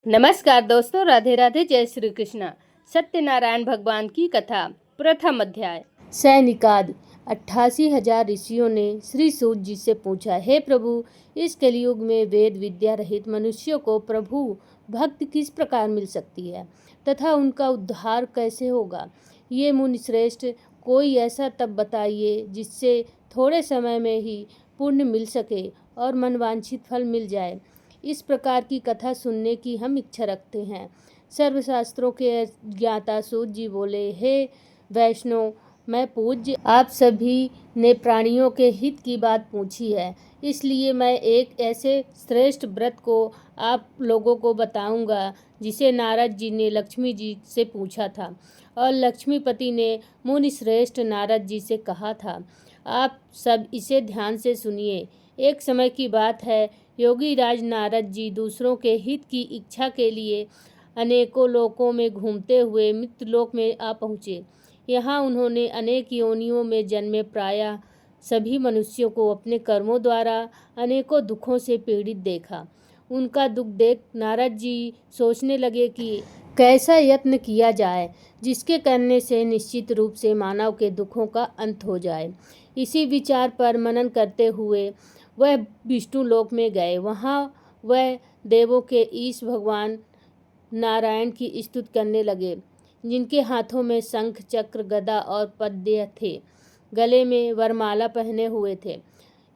नमस्कार दोस्तों, राधे राधे, जय श्री कृष्ण। सत्यनारायण भगवान की कथा, प्रथम अध्याय। सैनिकादि 88,000 ऋषियों ने श्री सूत जी से पूछा, हे प्रभु, इस कलयुग में वेद विद्या रहित मनुष्यों को प्रभु भक्ति किस प्रकार मिल सकती है तथा उनका उद्धार कैसे होगा? ये मुनि श्रेष्ठ, कोई ऐसा तप बताइए जिससे थोड़े समय में ही पुण्य मिल सके और मनवांछित फल मिल जाए। इस प्रकार की कथा सुनने की हम इच्छा रखते हैं। सर्वशास्त्रों के ज्ञाता सूत जी बोले, हे वैष्णव, मैं पूज्य आप सभी ने प्राणियों के हित की बात पूछी है, इसलिए मैं एक ऐसे श्रेष्ठ व्रत को आप लोगों को बताऊंगा जिसे नारद जी ने लक्ष्मी जी से पूछा था और लक्ष्मीपति ने मुनि श्रेष्ठ नारद जी से कहा था। आप सब इसे ध्यान से सुनिए। एक समय की बात है, योगी राज नारद जी दूसरों के हित की इच्छा के लिए अनेकों लोकों में घूमते हुए मृत्युलोक में आ पहुँचे। यहाँ उन्होंने अनेक योनियों में जन्मे प्रायः सभी मनुष्यों को अपने कर्मों द्वारा अनेकों दुखों से पीड़ित देखा। उनका दुख देख नारद जी सोचने लगे कि कैसा यत्न किया जाए जिसके करने से निश्चित रूप से मानव के दुखों का अंत हो जाए। इसी विचार पर मनन करते हुए वह विष्णु लोक में गए। वहाँ वह देवों के ईश भगवान नारायण की स्तुति करने लगे, जिनके हाथों में शंख चक्र गदा और पद्य थे, गले में वरमाला पहने हुए थे।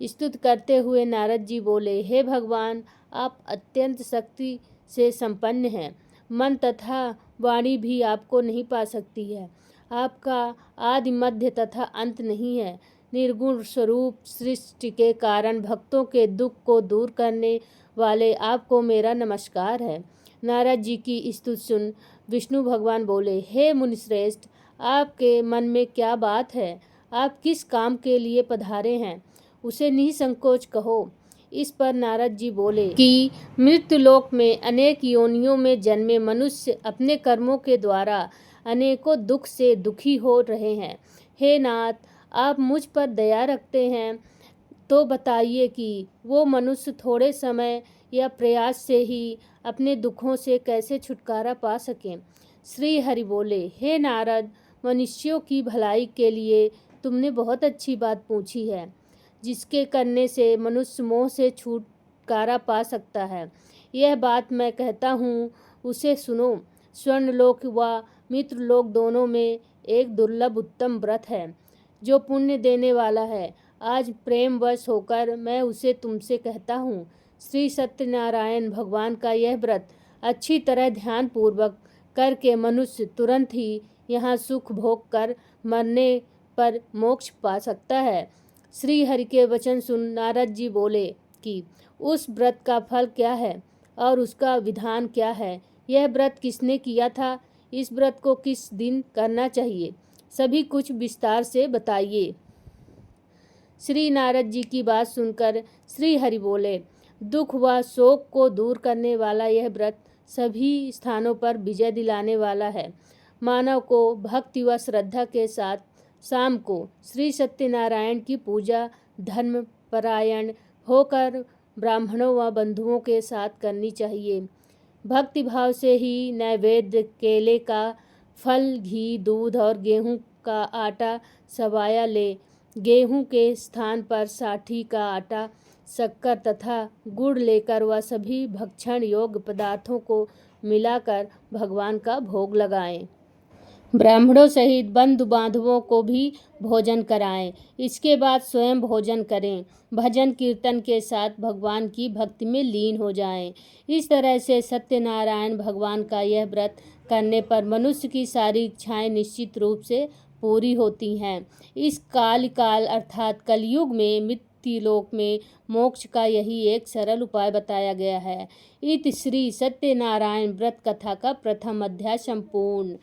स्तुति करते हुए नारद जी बोले, हे भगवान, आप अत्यंत शक्ति से संपन्न हैं। मन तथा वाणी भी आपको नहीं पा सकती है। आपका आदि मध्य तथा अंत नहीं है। निर्गुण स्वरूप सृष्टि के कारण भक्तों के दुख को दूर करने वाले आपको मेरा नमस्कार है। नारद जी की स्तुति सुन विष्णु भगवान बोले, हे मुनिश्रेष्ठ, आपके मन में क्या बात है? आप किस काम के लिए पधारे हैं, उसे निसंकोच कहो। इस पर नारद जी बोले कि मृत्युलोक में अनेक योनियों में जन्मे मनुष्य अपने कर्मों के द्वारा अनेकों दुख से दुखी हो रहे हैं। हे नाथ, आप मुझ पर दया रखते हैं तो बताइए कि वो मनुष्य थोड़े समय या प्रयास से ही अपने दुखों से कैसे छुटकारा पा सकें। श्री हरि बोले, हे नारद, मनुष्यों की भलाई के लिए तुमने बहुत अच्छी बात पूछी है, जिसके करने से मनुष्य मोह से छुटकारा पा सकता है। यह बात मैं कहता हूँ, उसे सुनो। स्वर्णलोक व मित्रलोक दोनों में एक दुर्लभ उत्तम व्रत है जो पुण्य देने वाला है। आज प्रेमवश होकर मैं उसे तुमसे कहता हूँ। श्री सत्यनारायण भगवान का यह व्रत अच्छी तरह ध्यान पूर्वक करके मनुष्य तुरंत ही यहाँ सुख भोग कर मरने पर मोक्ष पा सकता है। श्री हरि के वचन सुन नारद जी बोले कि उस व्रत का फल क्या है और उसका विधान क्या है? यह व्रत किसने किया था? इस व्रत को किस दिन करना चाहिए? सभी कुछ विस्तार से बताइए। श्री नारद जी की बात सुनकर श्री हरि बोले, दुख व शोक को दूर करने वाला यह व्रत सभी स्थानों पर विजय दिलाने वाला है। मानव को भक्ति व श्रद्धा के साथ शाम को श्री सत्यनारायण की पूजा धर्म परायण होकर ब्राह्मणों व बंधुओं के साथ करनी चाहिए। भक्ति भाव से ही नैवेद्य केले का फल, घी, दूध और गेहूं का आटा सवाया ले। गेहूं के स्थान पर साठी का आटा, शक्कर तथा गुड़ लेकर वह सभी भक्षण योग्य पदार्थों को मिलाकर भगवान का भोग लगाएं। ब्राह्मणों सहित बंधु बांधवों को भी भोजन कराएं। इसके बाद स्वयं भोजन करें। भजन कीर्तन के साथ भगवान की भक्ति में लीन हो जाएं। इस तरह से सत्यनारायण भगवान का यह व्रत करने पर मनुष्य की सारी इच्छाएं निश्चित रूप से पूरी होती हैं। इस काल अर्थात कलयुग में मृत्युलोक में मोक्ष का यही एक सरल उपाय बताया गया है। इति श्री सत्यनारायण व्रत कथा का प्रथम अध्याय संपूर्ण।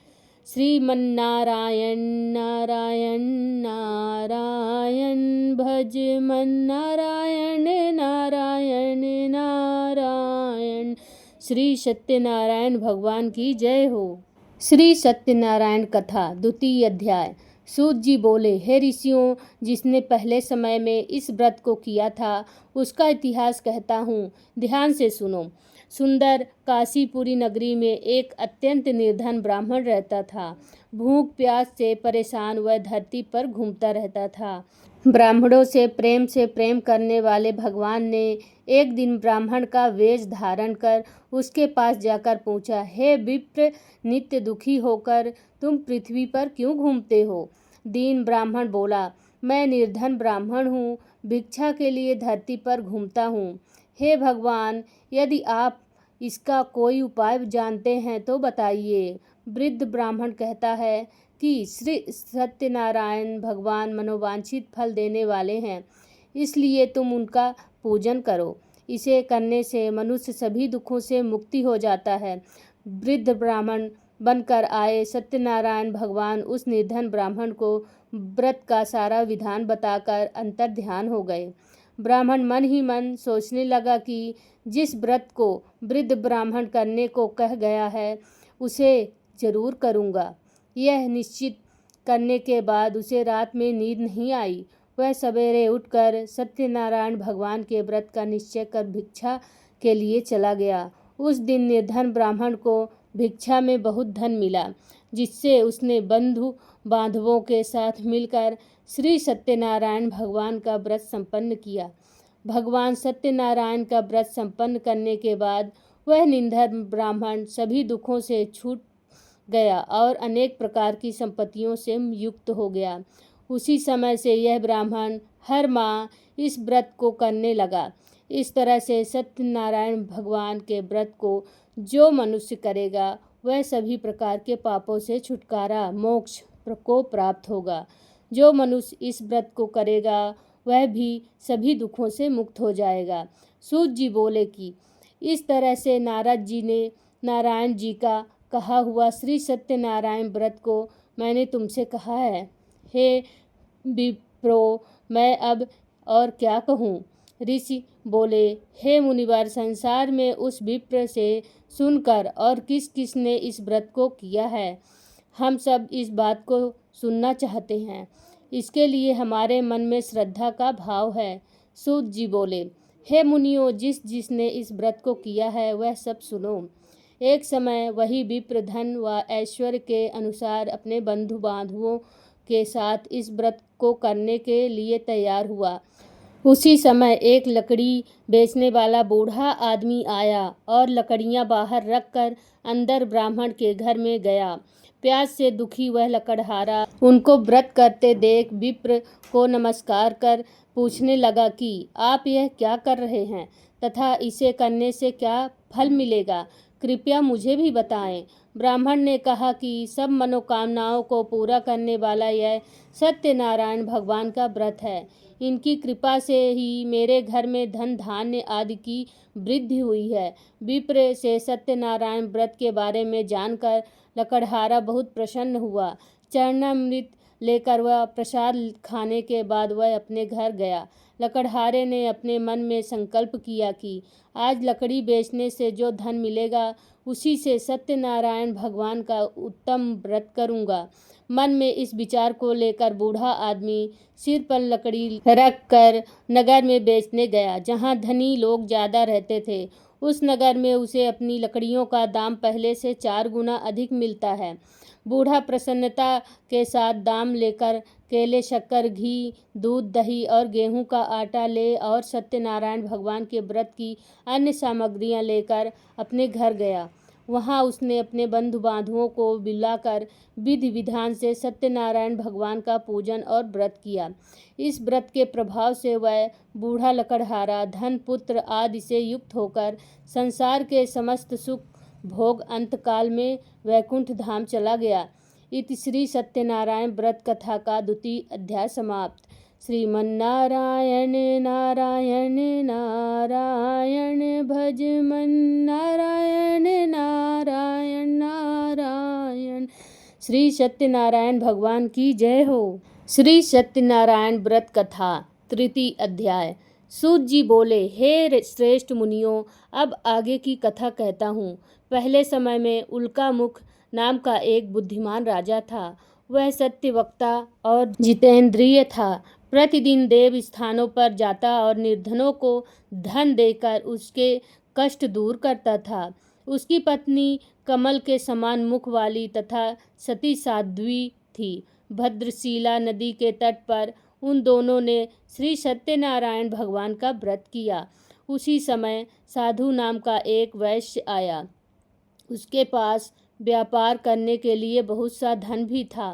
श्रीमन्नारायण नारायण नारायण भज मन नारायण नारायण नारायण। श्री सत्यनारायण भगवान की जय हो। श्री सत्यनारायण कथा द्वितीय अध्याय। सूत जी बोले, हे ऋषियों, जिसने पहले समय में इस व्रत को किया था उसका इतिहास कहता हूँ, ध्यान से सुनो। सुंदर काशीपुरी नगरी में एक अत्यंत निर्धन ब्राह्मण रहता था। भूख प्यास से परेशान वह धरती पर घूमता रहता था। ब्राह्मणों से प्रेम करने वाले भगवान ने एक दिन ब्राह्मण का वेश धारण कर उसके पास जाकर पूछा, हे विप्र, नित्य दुखी होकर तुम पृथ्वी पर क्यों घूमते हो? दीन ब्राह्मण बोला, मैं निर्धन ब्राह्मण हूँ, भिक्षा के लिए धरती पर घूमता हूँ। हे भगवान, यदि आप इसका कोई उपाय जानते हैं तो बताइए। वृद्ध ब्राह्मण कहता है कि श्री सत्यनारायण भगवान मनोवांछित फल देने वाले हैं, इसलिए तुम उनका पूजन करो। इसे करने से मनुष्य सभी दुखों से मुक्ति हो जाता है। वृद्ध ब्राह्मण बनकर आए सत्यनारायण भगवान उस निर्धन ब्राह्मण को व्रत का सारा विधान बताकर अंतर ध्यान हो गए। ब्राह्मण मन ही मन सोचने लगा कि जिस व्रत को वृद्ध ब्राह्मण करने को कह गया है उसे जरूर करूँगा। यह निश्चित करने के बाद उसे रात में नींद नहीं आई। वह सवेरे उठकर सत्यनारायण भगवान के व्रत का निश्चय कर भिक्षा के लिए चला गया। उस दिन निर्धन ब्राह्मण को भिक्षा में बहुत धन मिला, जिससे उसने बंधु बांधवों के साथ मिलकर श्री सत्यनारायण भगवान का व्रत संपन्न किया। भगवान सत्यनारायण का व्रत संपन्न करने के बाद वह निर्धन ब्राह्मण सभी दुखों से छूट गया और अनेक प्रकार की संपत्तियों से युक्त हो गया। उसी समय से यह ब्राह्मण हर माह इस व्रत को करने लगा। इस तरह से सत्यनारायण भगवान के व्रत को जो मनुष्य करेगा वह सभी प्रकार के पापों से छुटकारा मोक्ष को प्राप्त होगा। जो मनुष्य इस व्रत को करेगा वह भी सभी दुखों से मुक्त हो जाएगा। सूत जी बोले कि इस तरह से नारद जी ने नारायण जी का कहा हुआ श्री सत्यनारायण व्रत को मैंने तुमसे कहा है। हे विप्रो, मैं अब और क्या कहूँ? ऋषि बोले, हे मुनिवर, संसार में उस विप्र से सुनकर और किस किस ने इस व्रत को किया है, हम सब इस बात को सुनना चाहते हैं। इसके लिए हमारे मन में श्रद्धा का भाव है। सूत जी बोले, हे मुनियों, जिस जिसने इस व्रत को किया है वह सब सुनो। एक समय वही विप्र धन व ऐश्वर्य के अनुसार अपने बंधु बांधवों के साथ इस व्रत को करने के लिए तैयार हुआ। उसी समय एक लकड़ी बेचने वाला बूढ़ा आदमी आया और लकड़ियां बाहर रखकर अंदर ब्राह्मण के घर में गया। प्यास से दुखी वह लकड़हारा उनको व्रत करते देख विप्र को नमस्कार कर पूछने लगा कि आप यह क्या कर रहे हैं तथा इसे करने से क्या फल मिलेगा, कृपया मुझे भी बताएं। ब्राह्मण ने कहा कि सब मनोकामनाओं को पूरा करने वाला यह सत्यनारायण भगवान का व्रत है। इनकी कृपा से ही मेरे घर में धन धान्य आदि की वृद्धि हुई है। विप्र से सत्यनारायण व्रत के बारे में जानकर लकड़हारा बहुत प्रसन्न हुआ। चरणामृत लेकर वह प्रसाद खाने के बाद वह अपने घर गया। लकड़हारे ने अपने मन में संकल्प किया कि आज लकड़ी बेचने से जो धन मिलेगा उसी से सत्यनारायण भगवान का उत्तम व्रत करूंगा। मन में इस विचार को लेकर बूढ़ा आदमी सिर पर लकड़ी रखकर नगर में बेचने गया, जहां धनी लोग ज़्यादा रहते थे। उस नगर में उसे अपनी लकड़ियों का दाम पहले से 4 गुना अधिक मिलता है। बूढ़ा प्रसन्नता के साथ दाम लेकर केले, शक्कर, घी, दूध, दही और गेहूं का आटा ले और सत्यनारायण भगवान के व्रत की अन्य सामग्रियां लेकर अपने घर गया। वहां उसने अपने बंधु बांधवों को बुलाकर विधि विधान से सत्यनारायण भगवान का पूजन और व्रत किया। इस व्रत के प्रभाव से वह बूढ़ा लकड़हारा धन पुत्र आदि से युक्त होकर संसार के समस्त सुख भोग अंतकाल में वैकुंठ धाम चला गया। इति श्री सत्यनारायण व्रत कथा का 2वां अध्याय समाप्त। श्रीमन्नारायण नारायण नारायण भज मन नारायण नारायण नारायण। श्री सत्यनारायण भगवान की जय हो। श्री सत्यनारायण व्रत कथा 3 अध्याय। सूत जी बोले, हे श्रेष्ठ मुनियों, अब आगे की कथा कहता हूँ। पहले समय में उल्कामुख नाम का एक बुद्धिमान राजा था। वह सत्यवक्ता और जितेंद्रिय था। प्रतिदिन देव स्थानों पर जाता और निर्धनों को धन देकर उसके कष्ट दूर करता था। उसकी पत्नी कमल के समान मुख वाली तथा सती साध्वी थी। भद्रशिला नदी के तट पर उन दोनों ने श्री सत्यनारायण भगवान का व्रत किया। उसी समय साधु नाम का एक वैश्य आया। उसके पास व्यापार करने के लिए बहुत सा धन भी था।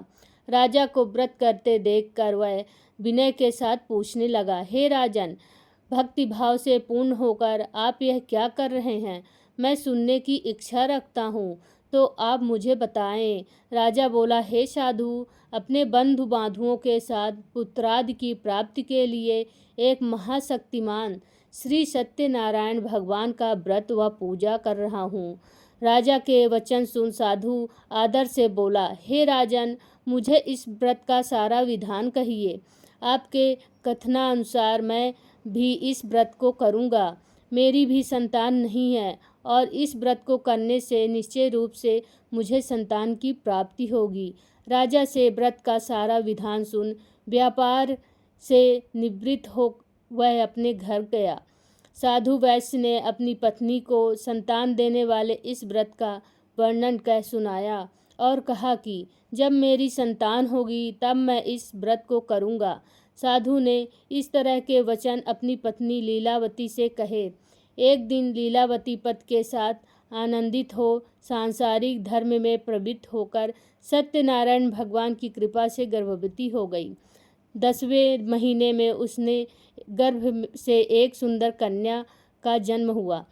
राजा को व्रत करते देखकर वह विनय के साथ पूछने लगा, हे राजन, भक्ति भाव से पूर्ण होकर आप यह क्या कर रहे हैं? मैं सुनने की इच्छा रखता हूँ, तो आप मुझे बताएं। राजा बोला, हे साधु, अपने बंधु बांधुओं के साथ पुत्रादि की प्राप्ति के लिए एक महाशक्तिमान श्री सत्यनारायण भगवान का व्रत व पूजा कर रहा हूँ। राजा के वचन सुन साधु आदर से बोला, हे राजन, मुझे इस व्रत का सारा विधान कहिए। आपके कथनानुसार मैं भी इस व्रत को करूँगा। मेरी भी संतान नहीं है और इस व्रत को करने से निश्चय रूप से मुझे संतान की प्राप्ति होगी। राजा से व्रत का सारा विधान सुन व्यापार से निवृत्त हो वह अपने घर गया। साधु वैश्य ने अपनी पत्नी को संतान देने वाले इस व्रत का वर्णन कह सुनाया और कहा कि जब मेरी संतान होगी तब मैं इस व्रत को करूँगा। साधु ने इस तरह के वचन अपनी पत्नी लीलावती से कहे। एक दिन लीलावती पति के साथ आनंदित हो सांसारिक धर्म में प्रवृत्त होकर सत्यनारायण भगवान की कृपा से गर्भवती हो गई। 10वें महीने में उसने गर्भ से एक सुंदर कन्या का जन्म हुआ।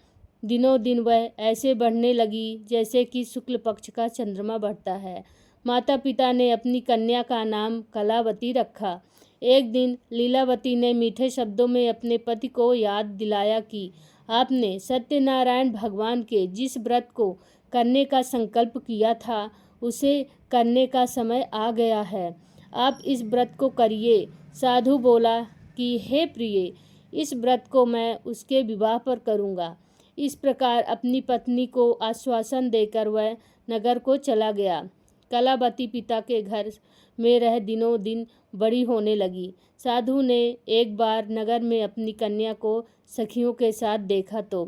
दिनों दिन वह ऐसे बढ़ने लगी जैसे कि शुक्ल पक्ष का चंद्रमा बढ़ता है। माता पिता ने अपनी कन्या का नाम कलावती रखा। एक दिन लीलावती ने मीठे शब्दों में अपने पति को याद दिलाया कि आपने सत्यनारायण भगवान के जिस व्रत को करने का संकल्प किया था उसे करने का समय आ गया है। आप इस व्रत को करिए। साधु बोला कि हे प्रिय, इस व्रत को मैं उसके विवाह पर करूँगा। इस प्रकार अपनी पत्नी को आश्वासन देकर वह नगर को चला गया। कलावती पिता के घर में रह दिनों दिन बड़ी होने लगी। साधु ने एक बार नगर में अपनी कन्या को सखियों के साथ देखा तो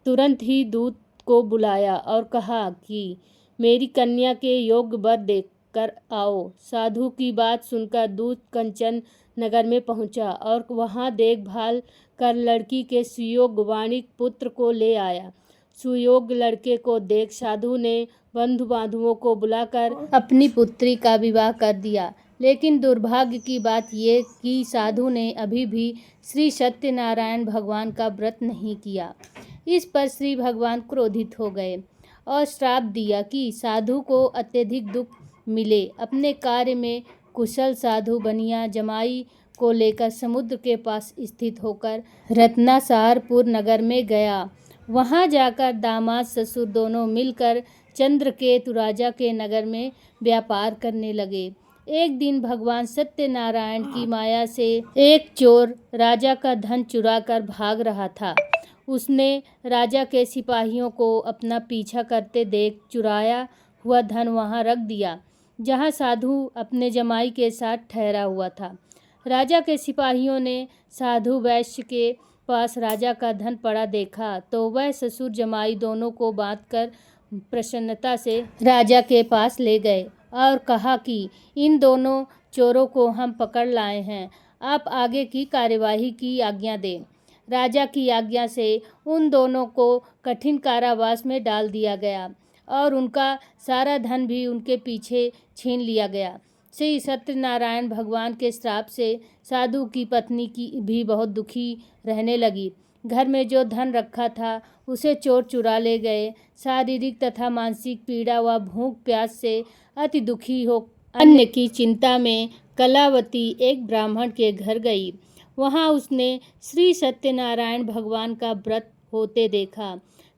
तुरंत ही दूत को बुलाया और कहा कि मेरी कन्या के योग्य वर देख कर आओ। साधु की बात सुनकर दूत कंचन नगर में पहुंचा और वहां देखभाल कर लड़की के सुयोग्य वाणिक पुत्र को ले आया। सुयोग्य लड़के को देख साधु ने बंधु बांधुओं को बुलाकर अपनी पुत्री का विवाह कर दिया। लेकिन दुर्भाग्य की बात ये कि साधु ने अभी भी श्री सत्यनारायण भगवान का व्रत नहीं किया। इस पर श्री भगवान क्रोधित हो गए और श्राप दिया कि साधु को अत्यधिक दुख मिले। अपने कार्य में कुशल साधु बनिया जमाई को लेकर समुद्र के पास स्थित होकर रत्नासारपुर नगर में गया। वहां जाकर दामाद ससुर दोनों मिलकर चंद्रकेतु राजा के नगर में व्यापार करने लगे। एक दिन भगवान सत्यनारायण की माया से एक चोर राजा का धन चुराकर भाग रहा था। उसने राजा के सिपाहियों को अपना पीछा करते देख चुराया हुआ धन वहां रख दिया जहां साधु अपने जमाई के साथ ठहरा हुआ था। राजा के सिपाहियों ने साधु वैश्य के पास राजा का धन पड़ा देखा तो वह ससुर जमाई दोनों को बांधकर प्रसन्नता से राजा के पास ले गए और कहा कि इन दोनों चोरों को हम पकड़ लाए हैं, आप आगे की कार्यवाही की आज्ञा दें। राजा की आज्ञा से उन दोनों को कठिन कारावास में डाल दिया गया और उनका सारा धन भी उनके पीछे छीन लिया गया। श्री सत्यनारायण भगवान के श्राप से साधु की पत्नी की भी बहुत दुखी रहने लगी। घर में जो धन रखा था उसे चोर चुरा ले गए। शारीरिक तथा मानसिक पीड़ा व भूख प्यास से अति दुखी हो अन्न की चिंता में कलावती एक ब्राह्मण के घर गई। वहां उसने श्री सत्यनारायण भगवान का व्रत होते देखा।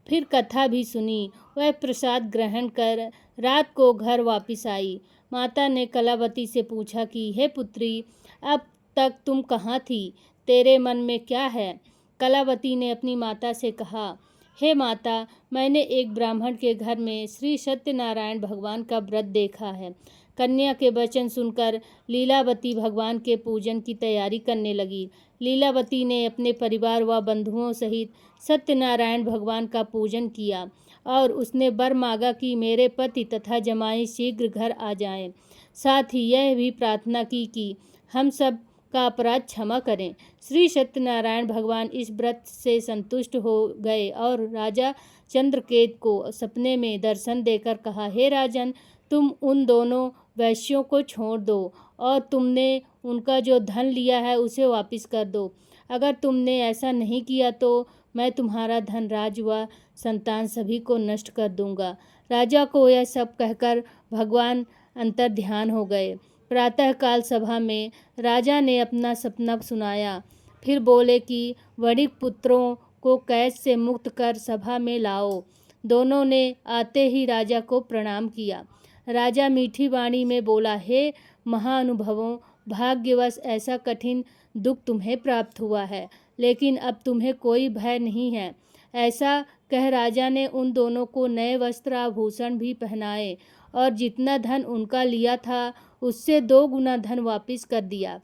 फिर कथा भी सुनी। वह प्रसाद ग्रहण कर रात को घर वापस आई। माता ने कलावती से पूछा कि हे पुत्री, अब तक तुम कहाँ थी? तेरे मन में क्या है? कलावती ने अपनी माता से कहा, हे माता, मैंने एक ब्राह्मण के घर में श्री सत्यनारायण भगवान का व्रत देखा है। कन्या के वचन सुनकर लीलावती भगवान के पूजन की तैयारी करने लगी। लीलावती ने अपने परिवार व बंधुओं सहित सत्यनारायण भगवान का पूजन किया और उसने वर मांगा कि मेरे पति तथा जमाई शीघ्र घर आ जाएं। साथ ही यह भी प्रार्थना की कि हम सब का अपराध क्षमा करें। श्री सत्यनारायण भगवान इस व्रत से संतुष्ट हो गए और राजा चंद्रकेत को सपने में दर्शन देकर कहा, हे राजन, तुम उन दोनों वैश्यों को छोड़ दो और तुमने उनका जो धन लिया है उसे वापस कर दो। अगर तुमने ऐसा नहीं किया तो मैं तुम्हारा धन, राज व संतान सभी को नष्ट कर दूंगा। राजा को यह सब कहकर भगवान अंतर्ध्यान हो गए। प्रातःकाल सभा में राजा ने अपना सपना सुनाया। फिर बोले कि वणिक पुत्रों को कैद से मुक्त कर सभा में लाओ। दोनों ने आते ही राजा को प्रणाम किया। राजा मीठी वाणी में बोला, हे महाअनुभवों, भाग्यवश ऐसा कठिन दुख तुम्हें प्राप्त हुआ है, लेकिन अब तुम्हें कोई भय नहीं है। ऐसा कह राजा ने उन दोनों को नए वस्त्र आभूषण भी पहनाए और जितना धन उनका लिया था उससे 2 गुना धन वापस कर दिया।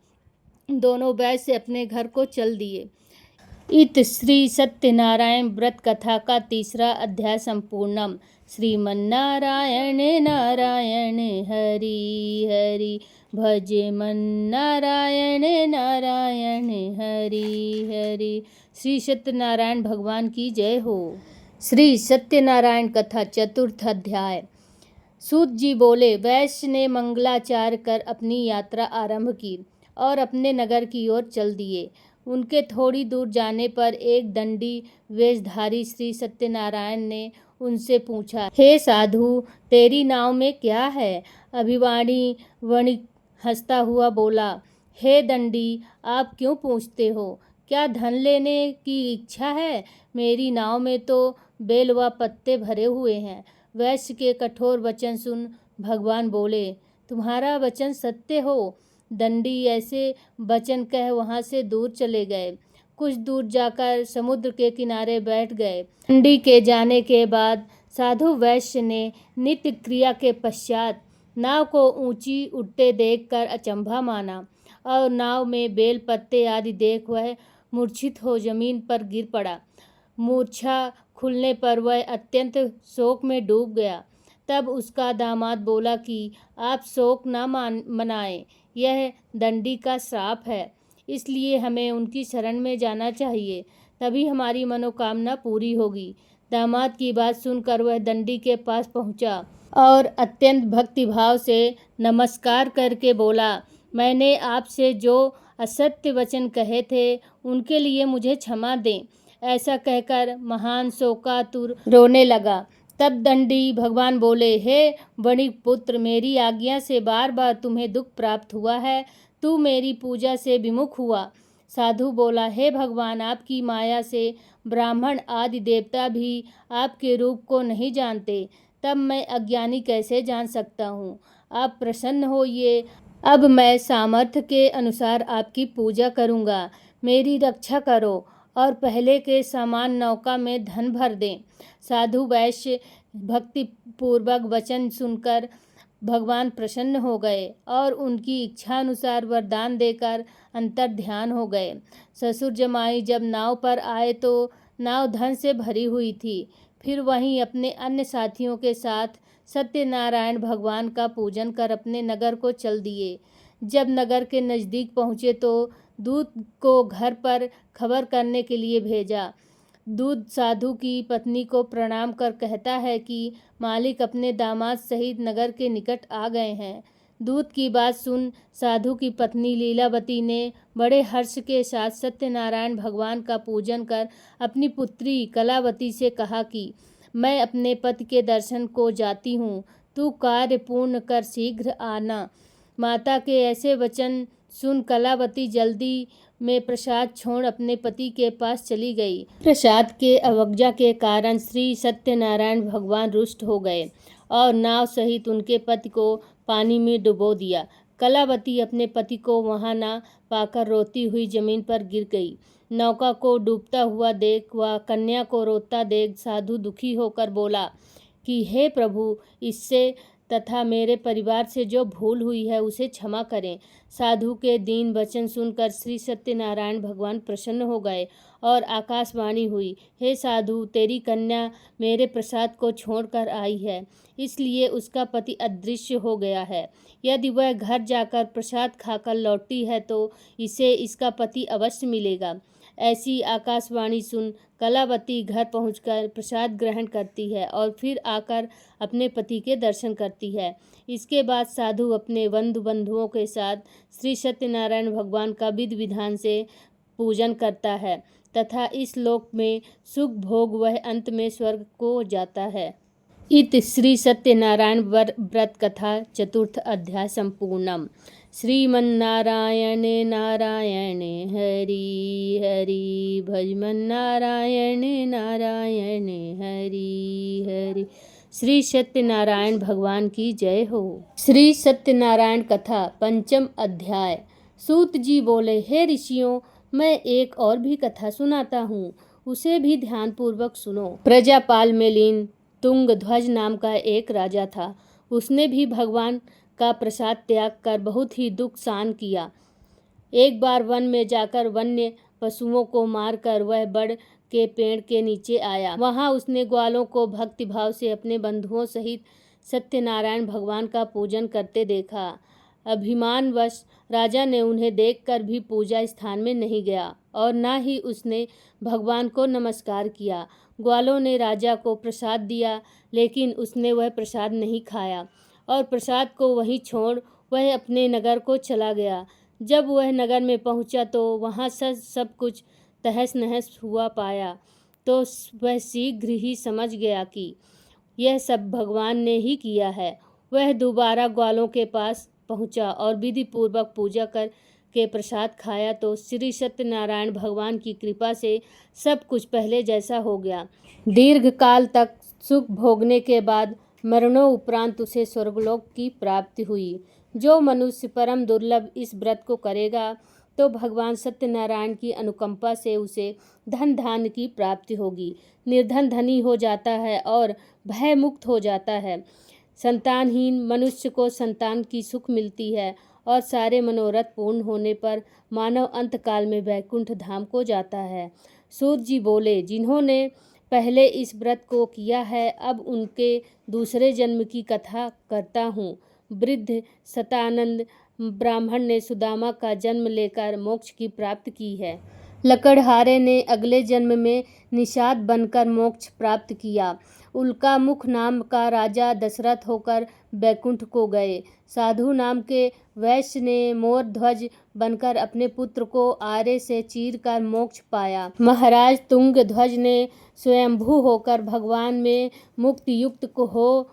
दोनों वैश्य अपने घर को चल दिए। इत श्री सत्यनारायण व्रत कथा का 3रा अध्याय संपूर्णम। श्रीमन्नारायण नारायण हरि हरि, भजे मन नारायण नारायण हरि हरि। श्री सत्यनारायण भगवान की जय हो। श्री सत्यनारायण कथा 4th अध्याय। सूत जी बोले, वैश्य ने मंगलाचार कर अपनी यात्रा आरंभ की और अपने नगर की ओर चल दिए। उनके थोड़ी दूर जाने पर एक दंडी वेशधारी श्री सत्यनारायण ने उनसे पूछा, हे साधु, तेरी नाव में क्या है? अभिवाणी वणिक हंसता हुआ बोला, हे दंडी, आप क्यों पूछते हो? क्या धन लेने की इच्छा है? मेरी नाव में तो बेल व पत्ते भरे हुए हैं। वैश्य के कठोर वचन सुन भगवान बोले, तुम्हारा वचन सत्य हो। दंडी ऐसे वचन कह वहां से दूर चले गए। कुछ दूर जाकर समुद्र के किनारे बैठ गए। दंडी के जाने के बाद साधु वैश्य ने नित्य क्रिया के पश्चात नाव को ऊंची उठते देखकर अचंभा माना और नाव में बेल पत्ते आदि देख वह मूर्छित हो जमीन पर गिर पड़ा। मूर्छा खुलने पर वह अत्यंत शोक में डूब गया। तब उसका दामाद बोला कि आप शोक न मनाएं, यह दंडी का श्राप है, इसलिए हमें उनकी शरण में जाना चाहिए, तभी हमारी मनोकामना पूरी होगी। दामाद की बात सुनकर वह दंडी के पास पहुंचा और अत्यंत भक्तिभाव से नमस्कार करके बोला, मैंने आपसे जो असत्य वचन कहे थे उनके लिए मुझे क्षमा दें। ऐसा कहकर महान शोकातुर रोने लगा। तब दंडी भगवान बोले, हे वणिक पुत्र, मेरी आज्ञा से बार बार तुम्हें दुख प्राप्त हुआ है। तू मेरी पूजा से विमुख हुआ। साधु बोला, हे भगवान, आपकी माया से ब्राह्मण आदि देवता भी आपके रूप को नहीं जानते, तब मैं अज्ञानी कैसे जान सकता हूँ? आप प्रसन्न होइए। अब मैं सामर्थ्य के अनुसार आपकी पूजा करूँगा। मेरी रक्षा करो और पहले के समान नौका में धन भर दें। साधु वैश्य भक्ति पूर्वक वचन सुनकर भगवान प्रसन्न हो गए और उनकी इच्छा अनुसार वरदान देकर अंतर्ध्यान हो गए। ससुर जमाई जब नाव पर आए तो नाव धन से भरी हुई थी। फिर वहीं अपने अन्य साथियों के साथ सत्यनारायण भगवान का पूजन कर अपने नगर को चल दिए। जब नगर के नज़दीक पहुँचे तो दूत को घर पर खबर करने के लिए भेजा। दूत साधु की पत्नी को प्रणाम कर कहता है कि मालिक अपने दामाद सहित नगर के निकट आ गए हैं। दूत की बात सुन साधु की पत्नी लीलावती ने बड़े हर्ष के साथ सत्यनारायण भगवान का पूजन कर अपनी पुत्री कलावती से कहा कि मैं अपने पति के दर्शन को जाती हूँ, तू कार्य पूर्ण कर शीघ्र आना। माता के ऐसे वचन सुन कलावती जल्दी में प्रसाद छोड़ अपने पति के पास चली गई। प्रसाद के अवज्ञा के कारण श्री सत्यनारायण भगवान रुष्ट हो गए और नाव सहित उनके पति को पानी में डुबो दिया। कलावती अपने पति को वहां न पाकर रोती हुई जमीन पर गिर गई। नौका को डूबता हुआ देख व कन्या को रोता देख साधु दुखी होकर बोला कि हे प्रभु, इससे तथा मेरे परिवार से जो भूल हुई है उसे क्षमा करें। साधु के दीन वचन सुनकर श्री सत्यनारायण भगवान प्रसन्न हो गए और आकाशवाणी हुई, हे साधु, तेरी कन्या मेरे प्रसाद को छोड़कर आई है, इसलिए उसका पति अदृश्य हो गया है। यदि वह घर जाकर प्रसाद खाकर लौटती है तो इसे इसका पति अवश्य मिलेगा। ऐसी आकाशवाणी सुन कलावती घर पहुंचकर प्रसाद ग्रहण करती है और फिर आकर अपने पति के दर्शन करती है। इसके बाद साधु अपने बंधुओं के साथ श्री सत्यनारायण भगवान का विधि विधान से पूजन करता है तथा इस लोक में सुख भोग वह अंत में स्वर्ग को जाता है। इत श्री सत्यनारायण व्रत कथा चतुर्थ अध्याय संपूर्णम। श्रीमन्नारायण नारायण हरि हरि भजमन्नारायण नारायण हरि हरि। श्री सत्यनारायण भगवान की जय हो। श्री सत्यनारायण कथा पंचम अध्याय। सूत जी बोले, हे ऋषियों, मैं एक और भी कथा सुनाता हूँ, उसे भी ध्यानपूर्वक सुनो। प्रजापाल में लीन तुंगध्वज नाम का एक राजा था। उसने भी भगवान का प्रसाद त्याग कर बहुत ही दुख सहन किया। एक बार वन में जाकर वन्य पशुओं को मारकर वह बड़ के पेड़ के नीचे आया। वहां उसने ग्वालों को भक्तिभाव से अपने बंधुओं सहित सत्यनारायण भगवान का पूजन करते देखा। अभिमानवश राजा ने उन्हें देखकर भी पूजा स्थान में नहीं गया और न ही उसने भगवान को नमस्कार किया। ग्वालों ने राजा को प्रसाद दिया, लेकिन उसने वह प्रसाद नहीं खाया और प्रसाद को वहीं छोड़ वह अपने नगर को चला गया। जब वह नगर में पहुंचा तो वहां सब कुछ तहस नहस हुआ पाया तो वह शीघ्र ही समझ गया कि यह सब भगवान ने ही किया है। वह दोबारा ग्वालों के पास पहुंचा और विधि पूर्वक पूजा कर के प्रसाद खाया तो श्री सत्यनारायण भगवान की कृपा से सब कुछ पहले जैसा हो गया। दीर्घ काल तक सुख भोगने के बाद मरणोपरांत उसे स्वर्गलोक की प्राप्ति हुई। जो मनुष्य परम दुर्लभ इस व्रत को करेगा तो भगवान सत्यनारायण की अनुकंपा से उसे धन धान्य की प्राप्ति होगी। निर्धन धनी हो जाता है और भय मुक्त हो जाता है। संतानहीन मनुष्य को संतान की सुख मिलती है और सारे मनोरथ पूर्ण होने पर मानव अंतकाल में वैकुंठ धाम को जाता है। सूत जी बोले, जिन्होंने पहले इस व्रत को किया है, अब उनके दूसरे जन्म की कथा करता हूँ। वृद्ध सतानंद ब्राह्मण ने सुदामा का जन्म लेकर मोक्ष की प्राप्ति की है। लकड़हारे ने अगले जन्म में निषाद बनकर मोक्ष प्राप्त किया। उल्का मुख नाम का राजा दशरथ होकर बैकुंठ को गए। साधु नाम के वैश्य ने मोर ध्वज बनकर अपने पुत्र को आरे से चीर कर मोक्ष पाया। महाराज तुंग ध्वज ने स्वयंभू होकर भगवान में मुक्त युक्त को हो